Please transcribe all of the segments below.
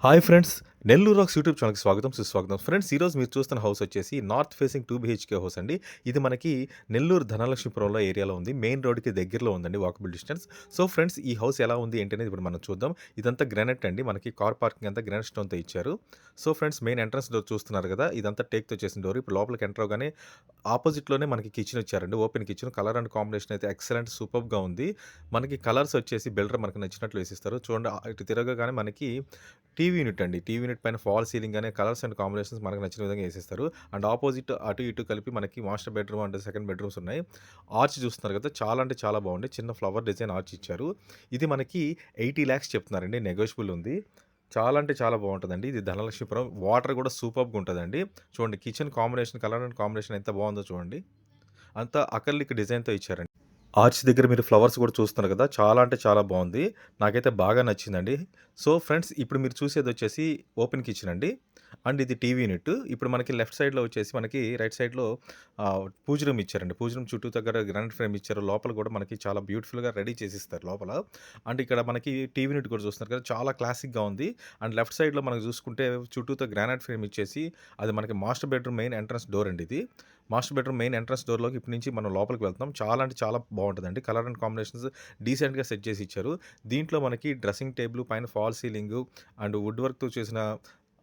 Hi friends! 'Nellore rocks' YouTube ఛానల్‌కి స్వాగతం, సుస్వాగతం. ఫ్రెండ్స్ ఈరోజు మీరు చూస్తున్న హౌస్ వచ్చేసి నార్త్ ఫేసింగ్ 2 బీహెచ్‌కే హౌస్ అండి. ఇది మనకి నెల్లూరు ధనలక్ష్మీపురంలో ఏరియాలో ఉంది. మెయిన్ రోడ్‌కి దగ్గరలో ఉందండి వాకబుల్ డిస్టెన్స్. సో ఫ్రెండ్స్ ఈ హౌస్ ఎలా ఉంది ఏంటి అనేది ఇప్పుడు మనం చూద్దాం. ఇదంతా గ్రానైట్ అండి. మనకి కార్ పార్కింగ్ అంతా గ్రానైట్ స్టోన్‌తో ఇచ్చారు. So friends main entrance door చూస్తున్నారు కదా! ఇదంతా టేక్‌తో చేసిన డోర్. ఇప్పుడు లోపలికి ఎంటర్ అవ్వగానే ఆపోజిట్‌లోనే మనకి కిచెన్ ఇచ్చారండి. Open kitchen. Colour and combination అయితే ఎక్సలెంట్ సూపర్బ్‌గా ఉంది. మనకి కలర్స్ వచ్చేసి బిల్డర్ మనకు నచ్చినట్లు వేసిస్తారు. చూడండి ఇటు తిరగగానే మనకి టీవీ యూనిట్ అండి. టీవీ యూనిట్ పైన ఫాల్ సీలింగ్ అనే కలర్స్ అండ్ కాంబినేషన్స్ మనకు నచ్చిన విధంగా ఏసేస్తారు. అండ్ ఆపోజిట్ అటు ఇటు కలిపి మనకి master bedroom and second bedrooms ఉన్నాయి. ఆర్చ్ చూస్తున్నారు కదా! చాలా అంటే చాలా బాగుంది. చిన్న ఫ్లవర్ డిజైన్ ఆర్చ్ ఇచ్చారు. ఇది మనకి 80,00,000 చెప్తున్నారండి. నెగోషియబుల్ ఉంది. చాలా అంటే చాలా బాగుంటదండి. ఇది ధనలక్ష్మీపురం. వాటర్ కూడా సూపర్బ్‌గా ఉంటదండి. చూడండి kitchen combination colour and combination ఎంత బాగుందో చూడండి. అంతా అకర్లిక్ డిజైన్‌తో ఇచ్చారండి. ఆర్చ్ దగ్గర మీరు ఫ్లవర్స్ కూడా చూస్తున్నారు కదా! చాలా అంటే చాలా బావుంది. నాకైతే బాగా నచ్చిందండి. సో, ఫ్రెండ్స్ ఇప్పుడు మీరు చూసేదొచ్చేసి ఓపెన్ కిచెన్ అండి. అండ్ ఇది టీవీ యూనిట్. ఇప్పుడు మనకి లెఫ్ట్ సైడ్‌లో వచ్చేసి మనకి రైట్ సైడ్‌లో పూజ రూమ్ ఇచ్చారండి. పూజ రూమ్ చుట్టూ దగ్గర గ్రానైట్ ఫ్రేమ్ ఇచ్చారు. లోపల కూడా మనకి చాలా బ్యూటిఫుల్‌గా రెడీ చేసిస్తారు లోపల. అండ్ ఇక్కడ మనకి టీవీ యూనిట్ కూడా చూస్తున్నారు కదా! చాలా క్లాసిక్‌గా ఉంది. అండ్ లెఫ్ట్ సైడ్‌లో మనకు చూసుకుంటే చుట్టూతా గ్రానైట్ ఫ్రేమ్ ఇచ్చేసి అది మనకి master bedroom main entrance door అండి ఇది. మాస్టర్ బెడ్‌రూమ్ మెయిన్ ఎంట్రన్స్ డోర్‌లోకి ఇప్పటి నుంచి మనం లోపలికి వెళ్తున్నాం. చాలా అంటే చాలా బావుంటదండి. కలర్ అండ్ కాంబినేషన్స్ డీసెంట్‌గా సెట్ చేసి ఇచ్చారు. దీంట్లో మనకి డ్రెసింగ్ టేబుల్ పైన ఫాల్ సీలింగు అండ్ వుడ్ వర్క్‌తో చేసిన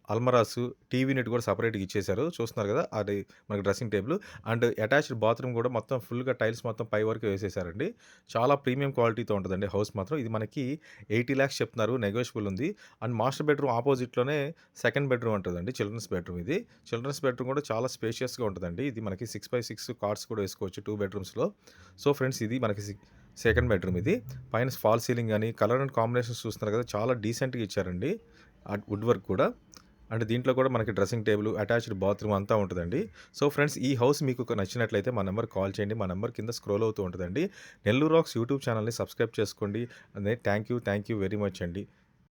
అల్మరాసు, టీవీ యూనిట్ కూడా సెపరేట్‌గా ఇచ్చేసారు. చూస్తున్నారు కదా! అది మనకి dressing table and attached bathroom కూడా మొత్తం ఫుల్‌గా టైల్స్ మొత్తం పై వరకు వేసేసారండి. చాలా ప్రీమియం క్వాలిటీతో ఉంటదండి హౌస్ మాత్రం. ఇది మనకి 80,00,000 చెప్తున్నారు. నెగోషియబుల్ ఉంది. అండ్ మాస్టర్ బెడ్‌రూమ్ ఆపోజిట్‌లోనే సెకండ్ బెడ్‌రూమ్ ఉంటదండి. చిల్డ్రన్స్ బెడ్‌రూమ్ ఇది. చిల్డ్రన్స్ బెడ్‌రూమ్ కూడా చాలా స్పేషియస్‌గా ఉంటదండి. ఇది మనకి 6/6 కాట్స్ కూడా వేసుకోవచ్చు 2 బెడ్‌రూమ్స్‌లో. సో, ఫ్రెండ్స్ ఇది మనకి సెకండ్ బెడ్‌రూమ్ ఇది. పైన ఫాల్ సీలింగ్ గాని, కలర్ అండ్ కాంబినేషన్స్ చూస్తున్నారు కదా! చాలా డీసెంట్‌గా ఇచ్చారండి. వుడ్ వర్క్ కూడా. అండ్ దీంట్లో కూడా మనకి డ్రెసింగ్ టేబుల్, అటాచ్డ్ బాత్రూమ్ అంతా ఉంటదండి. సో, ఫ్రెండ్స్ ఈ హౌస్ మీకు నచ్చినట్లయితే మా నంబర్‌కి కాల్ చేయండి. మా నంబర్ కింద స్క్రోల్ అవుతూ ఉంటదండి. నెల్లూరు రాక్స్ యూట్యూబ్ ఛానెల్‌ని సబ్స్క్రైబ్ చేసుకోండి. థాంక్ యూ వెరీ మచ్ అండి.